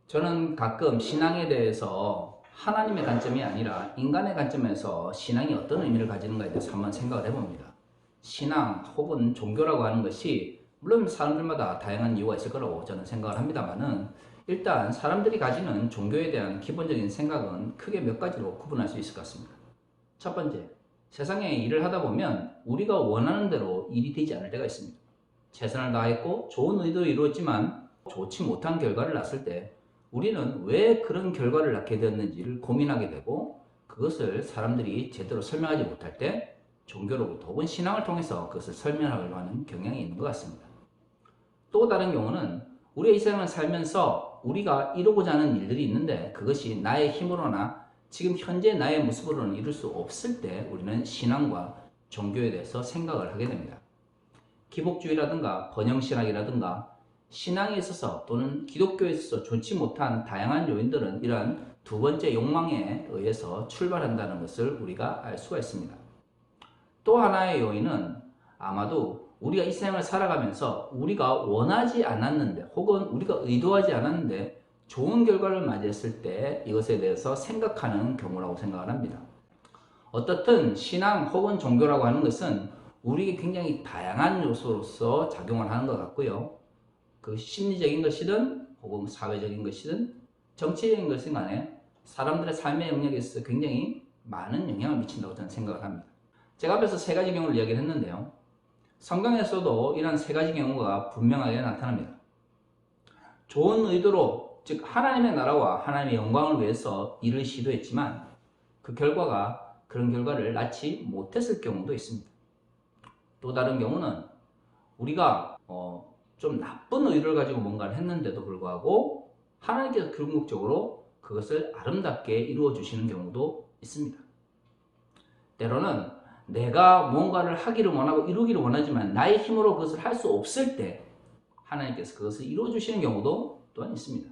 저는 가끔 신앙에 대해서 하나님의 관점이 아니라 인간의 관점에서 신앙이 어떤 의미를 가지는가에 대해서 한번 생각을 해봅니다. 신앙 혹은 종교라고 하는 것이 물론 사람들마다 다양한 이유가 있을 거라고 저는 생각을 합니다만은 일단 사람들이 가지는 종교에 대한 기본적인 생각은 크게 몇 가지로 구분할 수 있을 것 같습니다. 첫 번째, 세상에 일을 하다 보면 우리가 원하는 대로 일이 되지 않을 때가 있습니다. 최선을 다했고 좋은 의도로 이루었지만 좋지 못한 결과를 낳았을 때 우리는 왜 그런 결과를 낳게 되었는지를 고민하게 되고 그것을 사람들이 제대로 설명하지 못할 때 종교로부터 혹은 신앙을 통해서 그것을 설명하려고 하는 경향이 있는 것 같습니다. 또 다른 경우는 우리가 이 세상을 살면서 우리가 이루고자 하는 일들이 있는데 그것이 나의 힘으로나 지금 현재 나의 모습으로는 이룰 수 없을 때 우리는 신앙과 종교에 대해서 생각을 하게 됩니다. 기복주의라든가 번영신학이라든가 신앙에 있어서 또는 기독교에 있어서 좋지 못한 다양한 요인들은 이러한 두 번째 욕망에 의해서 출발한다는 것을 우리가 알 수가 있습니다. 또 하나의 요인은 아마도 우리가 이 세상을 살아가면서 우리가 원하지 않았는데 혹은 우리가 의도하지 않았는데 좋은 결과를 맞이했을 때 이것에 대해서 생각하는 경우라고 생각을 합니다. 어떻든 신앙 혹은 종교라고 하는 것은 우리에게 굉장히 다양한 요소로서 작용을 하는 것 같고요. 그 심리적인 것이든 혹은 사회적인 것이든 정치적인 것이든 간에 사람들의 삶의 영역에 있어서 굉장히 많은 영향을 미친다고 저는 생각을 합니다. 제가 앞에서 세 가지 경우를 이야기를 했는데요. 성경에서도 이런 세 가지 경우가 분명하게 나타납니다. 좋은 의도로 즉 하나님의 나라와 하나님의 영광을 위해서 일을 시도했지만 그 결과가 그런 결과를 낳지 못했을 경우도 있습니다. 또 다른 경우는 우리가 좀 나쁜 의도를 가지고 뭔가를 했는데도 불구하고 하나님께서 궁극적으로 그것을 아름답게 이루어 주시는 경우도 있습니다. 때로는 내가 뭔가를 하기를 원하고 이루기를 원하지만 나의 힘으로 그것을 할 수 없을 때 하나님께서 그것을 이루어 주시는 경우도 또한 있습니다.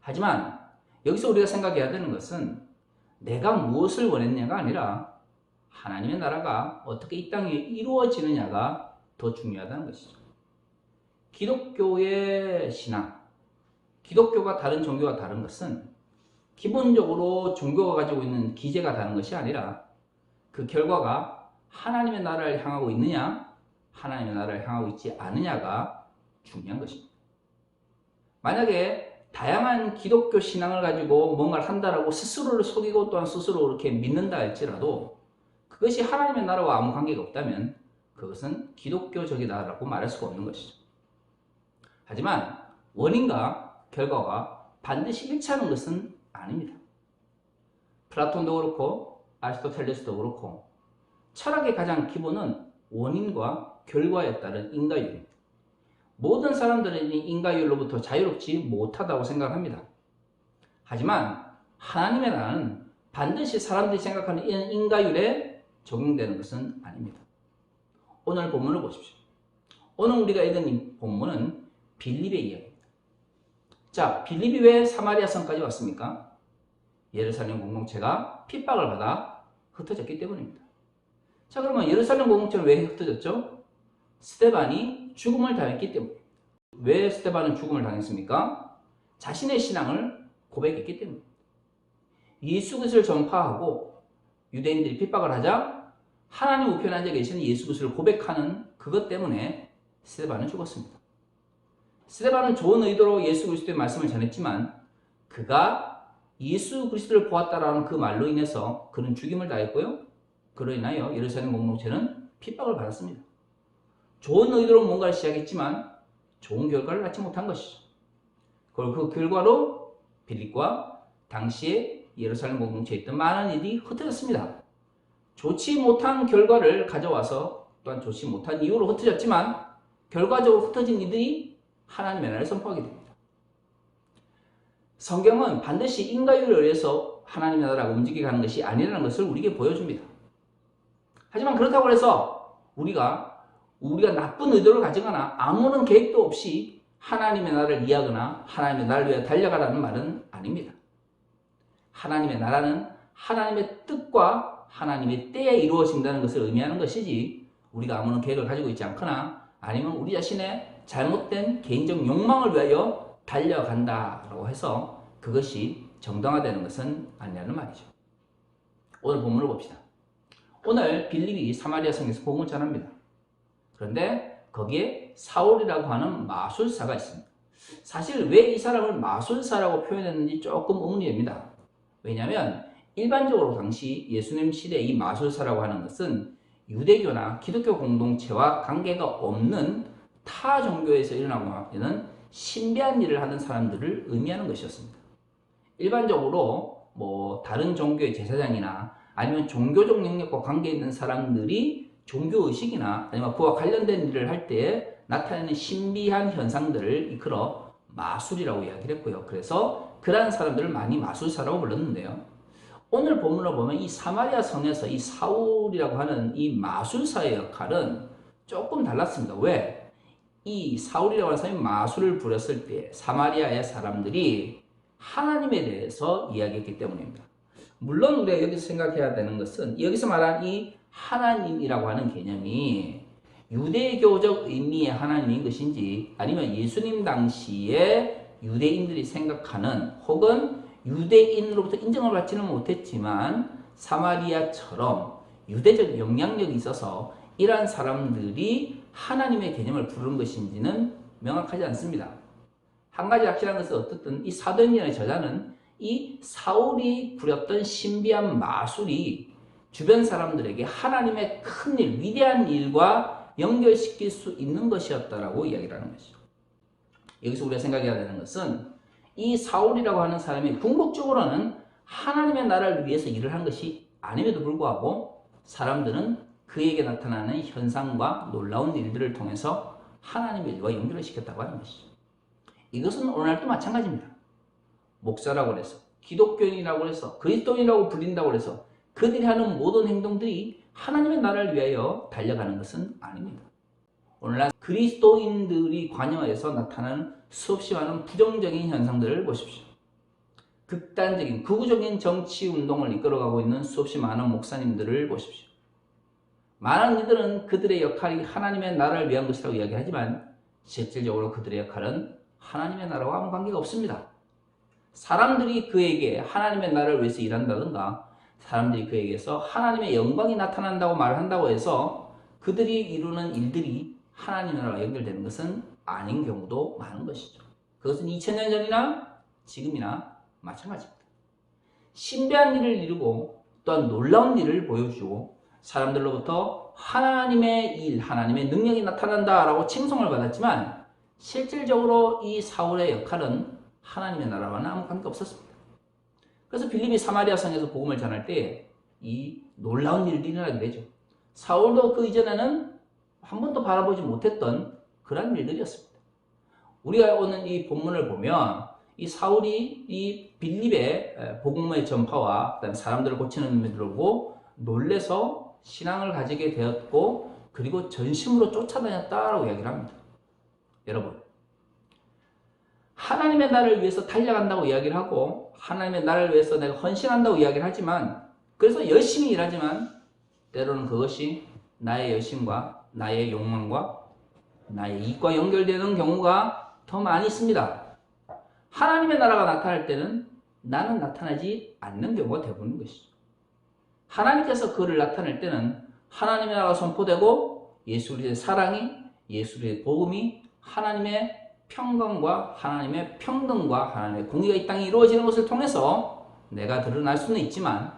하지만 여기서 우리가 생각해야 되는 것은 내가 무엇을 원했냐가 아니라 하나님의 나라가 어떻게 이 땅에 이루어지느냐가 더 중요하다는 것이죠. 기독교의 신앙, 기독교가 다른 종교와 다른 것은 기본적으로 종교가 가지고 있는 기제가 다른 것이 아니라 그 결과가 하나님의 나라를 향하고 있느냐, 하나님의 나라를 향하고 있지 않느냐가 중요한 것입니다. 만약에 다양한 기독교 신앙을 가지고 뭔가를 한다라고 스스로를 속이고 또한 스스로 이렇게 믿는다 할지라도 그것이 하나님의 나라와 아무 관계가 없다면 그것은 기독교적이다라고 말할 수가 없는 것이죠. 하지만 원인과 결과가 반드시 일치하는 것은 아닙니다. 플라톤도 그렇고 아리스토텔레스도 그렇고 철학의 가장 기본은 원인과 결과에 따른 인과율입니다. 모든 사람들은 인과율로부터 자유롭지 못하다고 생각합니다. 하지만 하나님의 나라는 반드시 사람들이 생각하는 인과율에 적용되는 것은 아닙니다. 오늘 본문을 보십시오. 오늘 우리가 읽은 본문은 빌립의 이야기입니다. 자, 빌립이 왜 사마리아 성까지 왔습니까? 예루살렘 공동체가 핍박을 받아 흩어졌기 때문입니다. 자, 그러면 예루살렘 공동체는 왜 흩어졌죠? 스데반이 죽음을 당했기 때문입니다. 왜 스데반은 죽음을 당했습니까? 자신의 신앙을 고백했기 때문입니다. 예수 그리스도를 전파하고 유대인들이 핍박을 하자 하나님 우편에 앉아 계시는 예수 그리스도를 고백하는 그것 때문에 스데반은 죽었습니다. 스데반은 좋은 의도로 예수 그리스도의 말씀을 전했지만 그가 예수 그리스도를 보았다라는 그 말로 인해서 그는 죽임을 당했고요. 그로 인하여 예루살렘 공동체는 핍박을 받았습니다. 좋은 의도로 뭔가를 시작했지만 좋은 결과를 낳지 못한 것이죠. 그리고 그 결과로 빌립과 당시에 예루살렘 공동체에 있던 많은 일이 흩어졌습니다. 좋지 못한 결과를 가져와서 또한 좋지 못한 이유로 흩어졌지만 결과적으로 흩어진 이들이 하나님의 나라를 선포하게 됩니다. 성경은 반드시 인과율에 의해서 하나님의 나라가 움직여가는 것이 아니라는 것을 우리에게 보여줍니다. 하지만 그렇다고 해서 우리가 나쁜 의도를 가지거나 아무런 계획도 없이 하나님의 나라를 이해하거나 하나님의 나라를 위해 달려가라는 말은 아닙니다. 하나님의 나라는 하나님의 뜻과 하나님의 때에 이루어진다는 것을 의미하는 것이지 우리가 아무런 계획을 가지고 있지 않거나 아니면 우리 자신의 잘못된 개인적 욕망을 위하여 달려간다라고 해서 그것이 정당화되는 것은 아니라는 말이죠. 오늘 본문을 봅시다. 오늘 빌립이 사마리아 성에서 복음을 전합니다. 그런데 거기에 사울이라고 하는 마술사가 있습니다. 사실 왜 이 사람을 마술사라고 표현했는지 조금 의문이 됩니다. 왜냐하면 일반적으로 당시 예수님 시대에 이 마술사라고 하는 것은 유대교나 기독교 공동체와 관계가 없는 타 종교에서 일어나고 있는 신비한 일을 하는 사람들을 의미하는 것이었습니다. 일반적으로 다른 종교의 제사장이나 아니면 종교적 영역과 관계 있는 사람들이 종교의식이나 아니면 그와 관련된 일을 할 때 나타내는 신비한 현상들을 이끌어 마술이라고 이야기를 했고요. 그래서 그러한 사람들을 많이 마술사라고 불렀는데요. 오늘 본문을 보면 이 사마리아 성에서 이 사울이라고 하는 이 마술사의 역할은 조금 달랐습니다. 왜? 이 사울이라고 하는 사람이 마술을 부렸을 때 사마리아의 사람들이 하나님에 대해서 이야기했기 때문입니다. 물론 우리가 여기서 생각해야 되는 것은 여기서 말한 이 하나님이라고 하는 개념이 유대교적 의미의 하나님인 것인지 아니면 예수님 당시에 유대인들이 생각하는 혹은 유대인으로부터 인정을 받지는 못했지만 사마리아처럼 유대적 영향력이 있어서 이러한 사람들이 하나님의 개념을 부른 것인지는 명확하지 않습니다. 한 가지 확실한 것은 어떻든 이 사도행전의 저자는 이 사울이 부렸던 신비한 마술이 주변 사람들에게 하나님의 큰 일, 위대한 일과 연결시킬 수 있는 것이었다라고 이야기를 하는 것이죠. 여기서 우리가 생각해야 되는 것은 이 사울이라고 하는 사람이 궁극적으로는 하나님의 나라를 위해서 일을 한 것이 아님에도 불구하고 사람들은 그에게 나타나는 현상과 놀라운 일들을 통해서 하나님의 일과 연결을 시켰다고 하는 것이죠. 이것은 오늘날도 마찬가지입니다. 목사라고 해서 기독교인이라고 해서 그리스도인이라고 불린다고 해서 그들이 하는 모든 행동들이 하나님의 나라를 위하여 달려가는 것은 아닙니다. 오늘날 그리스도인들이 관여해서 나타나는 수없이 많은 부정적인 현상들을 보십시오. 극단적인 극우적인 정치 운동을 이끌어가고 있는 수없이 많은 목사님들을 보십시오. 많은 이들은 그들의 역할이 하나님의 나라를 위한 것이라고 이야기하지만 실질적으로 그들의 역할은 하나님의 나라와 아무 관계가 없습니다. 사람들이 그에게 하나님의 나라를 위해서 일한다든가 사람들이 그에게서 하나님의 영광이 나타난다고 말한다고 해서 그들이 이루는 일들이 하나님의 나라와 연결되는 것은 아닌 경우도 많은 것이죠. 그것은 2000년 전이나 지금이나 마찬가지입니다. 신비한 일을 이루고 또한 놀라운 일을 보여주고 사람들로부터 하나님의 일, 하나님의 능력이 나타난다라고 칭송을 받았지만 실질적으로 이 사울의 역할은 하나님의 나라와는 아무 관계가 없었습니다. 그래서 빌립이 사마리아 성에서 복음을 전할 때 이 놀라운 일들이 일어나게 되죠. 사울도 그 이전에는 한 번도 바라보지 못했던 그런 일들이었습니다. 우리가 오늘 이 본문을 보면 이 사울이 이 빌립의 복음의 전파와 그다음에 사람들을 고치는 일을 보고 놀래서 신앙을 가지게 되었고 그리고 전심으로 쫓아다녔다라고 이야기를 합니다. 여러분, 하나님의 나라를 위해서 달려간다고 이야기를 하고 하나님의 나라를 위해서 내가 헌신한다고 이야기를 하지만 그래서 열심히 일하지만 때로는 그것이 나의 열심과 나의 욕망과 나의 이익과 연결되는 경우가 더 많이 있습니다. 하나님의 나라가 나타날 때는 나는 나타나지 않는 경우가 대부분인 것이죠. 하나님께서 그를 나타낼 때는 하나님의 나라가 선포되고 예수 그리스도의 사랑이 예수 그리스도의 복음이 하나님의 평강과 하나님의 평등과 하나님의 공의가 이 땅에 이루어지는 것을 통해서 내가 드러날 수는 있지만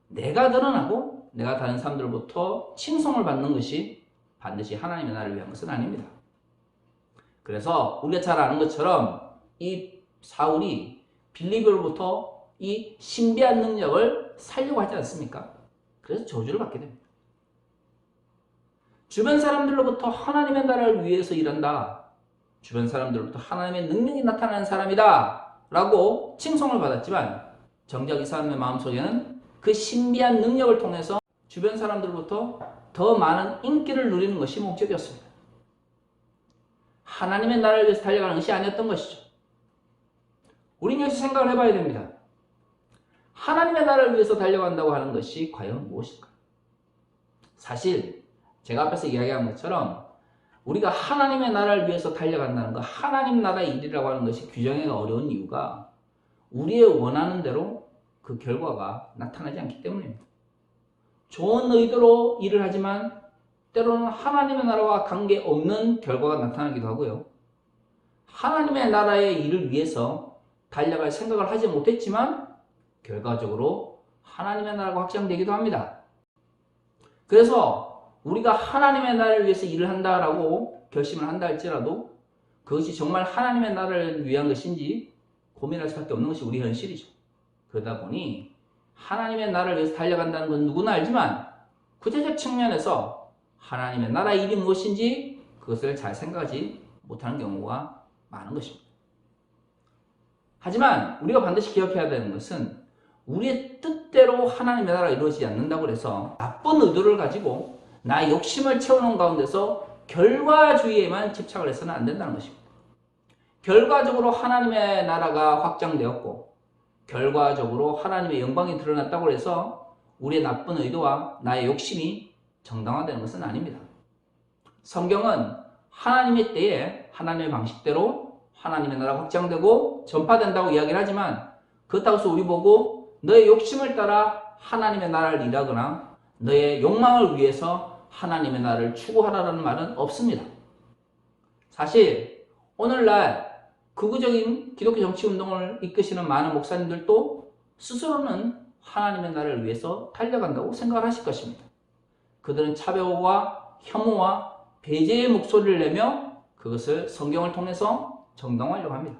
내가 드러나고 내가 다른 사람들로부터 칭송을 받는 것이 반드시 하나님의 나라를 위한 것은 아닙니다. 그래서 우리가 잘 아는 것처럼 이 사울이 빌립으로부터 이 신비한 능력을 살려고 하지 않습니까? 그래서 저주를 받게 됩니다. 주변 사람들로부터 하나님의 나라를 위해서 일한다. 주변 사람들로부터 하나님의 능력이 나타나는 사람이다 라고 칭송을 받았지만 정작 이 사람의 마음속에는 그 신비한 능력을 통해서 주변 사람들로부터 더 많은 인기를 누리는 것이 목적이었습니다. 하나님의 나라를 위해서 달려가는 것이 아니었던 것이죠. 우리는 여기서 생각을 해봐야 됩니다. 하나님의 나라를 위해서 달려간다고 하는 것이 과연 무엇일까? 사실 제가 앞에서 이야기한 것처럼 우리가 하나님의 나라를 위해서 달려간다는 것, 하나님 나라의 일이라고 하는 것이 규정하기가 어려운 이유가 우리의 원하는 대로 그 결과가 나타나지 않기 때문입니다. 좋은 의도로 일을 하지만 때로는 하나님의 나라와 관계없는 결과가 나타나기도 하고요. 하나님의 나라의 일을 위해서 달려갈 생각을 하지 못했지만 결과적으로 하나님의 나라가 확장되기도 합니다. 그래서 우리가 하나님의 나라를 위해서 일을 한다라고 결심을 한다 할지라도 그것이 정말 하나님의 나라를 위한 것인지 고민할 수밖에 없는 것이 우리 현실이죠. 그러다 보니 하나님의 나라를 위해서 달려간다는 건 누구나 알지만 구체적 측면에서 하나님의 나라의 일이 무엇인지 그것을 잘 생각하지 못하는 경우가 많은 것입니다. 하지만 우리가 반드시 기억해야 되는 것은 우리의 뜻대로 하나님의 나라가 이루어지지 않는다고 해서 나쁜 의도를 가지고 나의 욕심을 채우는 가운데서 결과주의에만 집착을 해서는 안 된다는 것입니다. 결과적으로 하나님의 나라가 확장되었고 결과적으로 하나님의 영광이 드러났다고 해서 우리의 나쁜 의도와 나의 욕심이 정당화되는 것은 아닙니다. 성경은 하나님의 때에 하나님의 방식대로 하나님의 나라가 확장되고 전파된다고 이야기를 하지만 그렇다고 해서 우리 보고 너의 욕심을 따라 하나님의 나라를 일하거나 너의 욕망을 위해서 하나님의 나라를 추구하라는 말은 없습니다. 사실 오늘날 극우적인 기독교 정치운동을 이끄시는 많은 목사님들도 스스로는 하나님의 나라를 위해서 달려간다고 생각을 하실 것입니다. 그들은 차별과 혐오와 배제의 목소리를 내며 그것을 성경을 통해서 정당화하려고 합니다.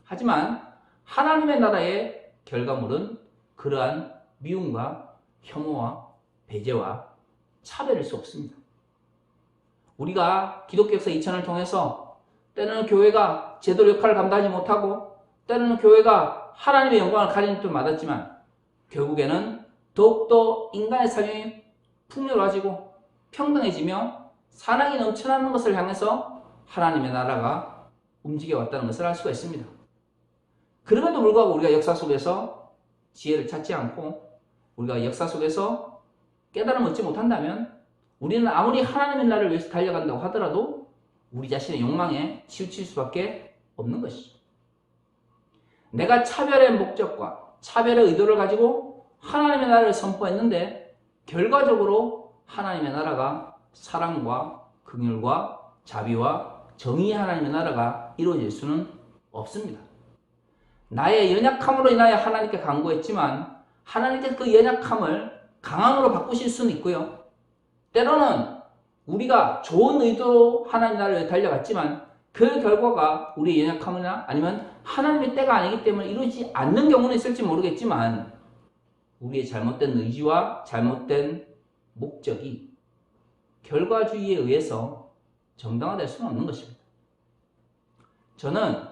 하지만 하나님의 나라의 결과물은 그러한 미움과 혐오와 배제와 차별일 수 없습니다. 우리가 기독교 역사 2000을 통해서 때로는 교회가 제대로 역할을 감당하지 못하고 때로는 교회가 하나님의 영광을 가리는 뜻을 맞았지만 결국에는 더욱더 인간의 삶이 풍요로워지고 평등해지며 사랑이 넘쳐나는 것을 향해서 하나님의 나라가 움직여왔다는 것을 알 수가 있습니다. 그럼에도 불구하고 우리가 역사 속에서 지혜를 찾지 않고 우리가 역사 속에서 깨달음을 얻지 못한다면 우리는 아무리 하나님의 나라를 위해서 달려간다고 하더라도 우리 자신의 욕망에 치우칠 수밖에 없는 것이죠. 내가 차별의 목적과 차별의 의도를 가지고 하나님의 나라를 선포했는데 결과적으로 하나님의 나라가 사랑과 긍휼과 자비와 정의의 하나님의 나라가 이루어질 수는 없습니다. 나의 연약함으로 인하여 하나님께 간구했지만 하나님께서 그 연약함을 강함으로 바꾸실 수는 있고요. 때로는 우리가 좋은 의도로 하나님 나라를 달려갔지만 그 결과가 우리의 연약함이나 아니면 하나님의 때가 아니기 때문에 이루어지지 않는 경우는 있을지 모르겠지만 우리의 잘못된 의지와 잘못된 목적이 결과주의에 의해서 정당화될 수는 없는 것입니다. 저는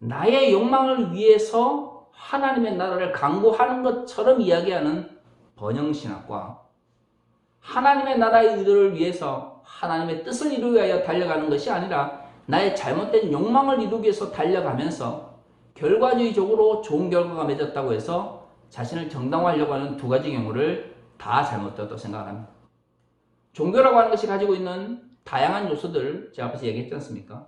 나의 욕망을 위해서 하나님의 나라를 강구하는 것처럼 이야기하는 번영신학과 하나님의 나라의 의도를 위해서 하나님의 뜻을 이루기 위하여 달려가는 것이 아니라 나의 잘못된 욕망을 이루기 위해서 달려가면서 결과주의적으로 좋은 결과가 맺었다고 해서 자신을 정당화하려고 하는 두 가지 경우를 다 잘못되었다고 생각합니다. 종교라고 하는 것이 가지고 있는 다양한 요소들 제가 앞에서 얘기했지 않습니까?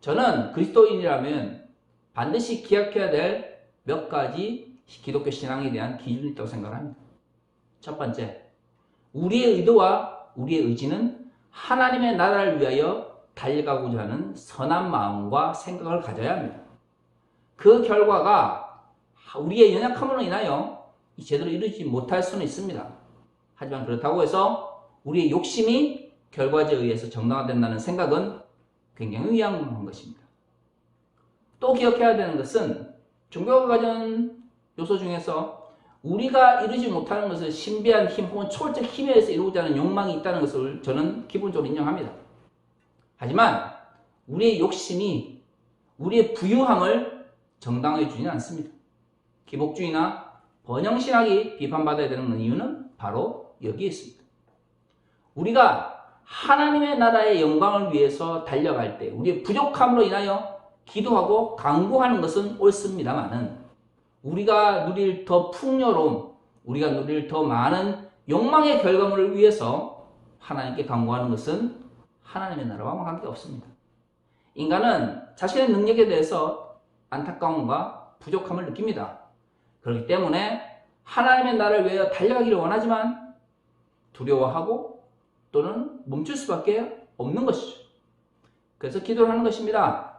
저는 그리스도인이라면 반드시 기억해야 될 몇 가지 기독교 신앙에 대한 기준이 있다고 생각합니다. 첫 번째, 우리의 의도와 우리의 의지는 하나님의 나라를 위하여 달려가고자 하는 선한 마음과 생각을 가져야 합니다. 그 결과가 우리의 연약함으로 인하여 제대로 이루지 못할 수는 있습니다. 하지만 그렇다고 해서 우리의 욕심이 결과제에 의해서 정당화된다는 생각은 굉장히 위험한 것입니다. 또 기억해야 되는 것은 종교가 가진 요소 중에서 우리가 이루지 못하는 것을 신비한 힘 혹은 초월적 힘에 의해서 이루고자 하는 욕망이 있다는 것을 저는 기본적으로 인정합니다. 하지만 우리의 욕심이 우리의 부유함을 정당화해 주지는 않습니다. 기복주의나 번영신학이 비판받아야 되는 이유는 바로 여기에 있습니다. 우리가 하나님의 나라의 영광을 위해서 달려갈 때 우리의 부족함으로 인하여 기도하고 간구하는 것은 옳습니다만은 우리가 누릴 더 풍요로움, 우리가 누릴 더 많은 욕망의 결과물을 위해서 하나님께 간구하는 것은 하나님의 나라와 관계없습니다. 인간은 자신의 능력에 대해서 안타까움과 부족함을 느낍니다. 그렇기 때문에 하나님의 나라를 위하여 달려가기를 원하지만 두려워하고 또는 멈출 수밖에 없는 것이죠. 그래서 기도를 하는 것입니다.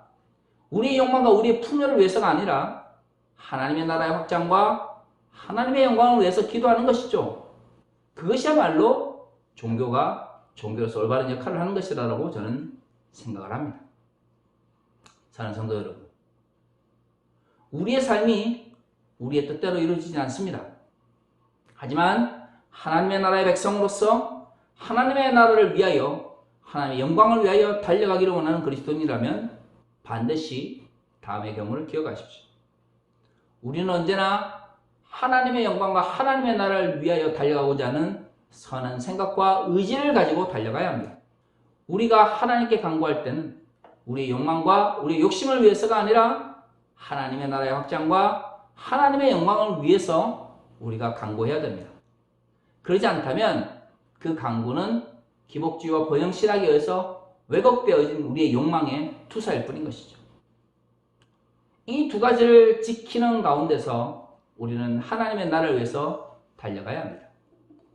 우리의 욕망과 우리의 풍요를 위해서가 아니라 하나님의 나라의 확장과 하나님의 영광을 위해서 기도하는 것이죠. 그것이야말로 종교가 종교로서 올바른 역할을 하는 것이라고 저는 생각을 합니다. 사랑하는 성도 여러분, 우리의 삶이 우리의 뜻대로 이루어지지 않습니다. 하지만 하나님의 나라의 백성으로서 하나님의 나라를 위하여 하나님의 영광을 위하여 달려가기를 원하는 그리스도인이라면 반드시 다음의 경우를 기억하십시오. 우리는 언제나 하나님의 영광과 하나님의 나라를 위하여 달려가고자 하는 선한 생각과 의지를 가지고 달려가야 합니다. 우리가 하나님께 간구할 때는 우리의 욕망과 우리의 욕심을 위해서가 아니라 하나님의 나라의 확장과 하나님의 영광을 위해서 우리가 간구해야 됩니다. 그러지 않다면 그 간구는 기복주의와 번영신학에 의해서 왜곡되어진 우리의 욕망의 투사일 뿐인 것이죠. 이 두 가지를 지키는 가운데서 우리는 하나님의 나라를 위해서 달려가야 합니다.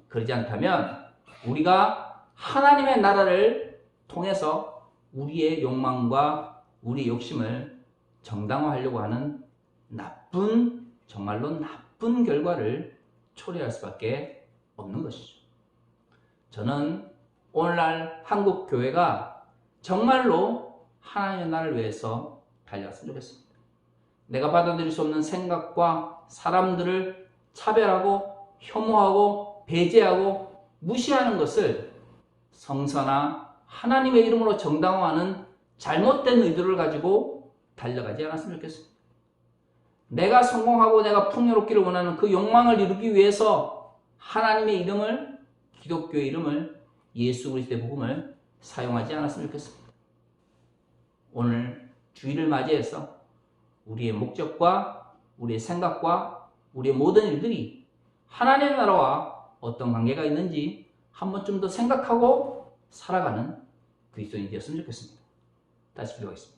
그러지 않다면 우리가 하나님의 나라를 통해서 우리의 욕망과 우리의 욕심을 정당화하려고 하는 나쁜, 정말로 나쁜 결과를 초래할 수밖에 없는 것이죠. 저는 오늘날 한국 교회가 정말로 하나님의 나라를 위해서 달려갔으면 좋겠습니다. 내가 받아들일 수 없는 생각과 사람들을 차별하고 혐오하고 배제하고 무시하는 것을 성서나 하나님의 이름으로 정당화하는 잘못된 의도를 가지고 달려가지 않았으면 좋겠습니다. 내가 성공하고 내가 풍요롭기를 원하는 그 욕망을 이루기 위해서 하나님의 이름을, 기독교의 이름을, 예수 그리스도의 복음을 사용하지 않았으면 좋겠습니다. 오늘 주일을 맞이해서 우리의 목적과 우리의 생각과 우리의 모든 일들이 하나님의 나라와 어떤 관계가 있는지 한 번쯤 더 생각하고 살아가는 그리스도인이 되었으면 좋겠습니다. 다시 기도하겠습니다.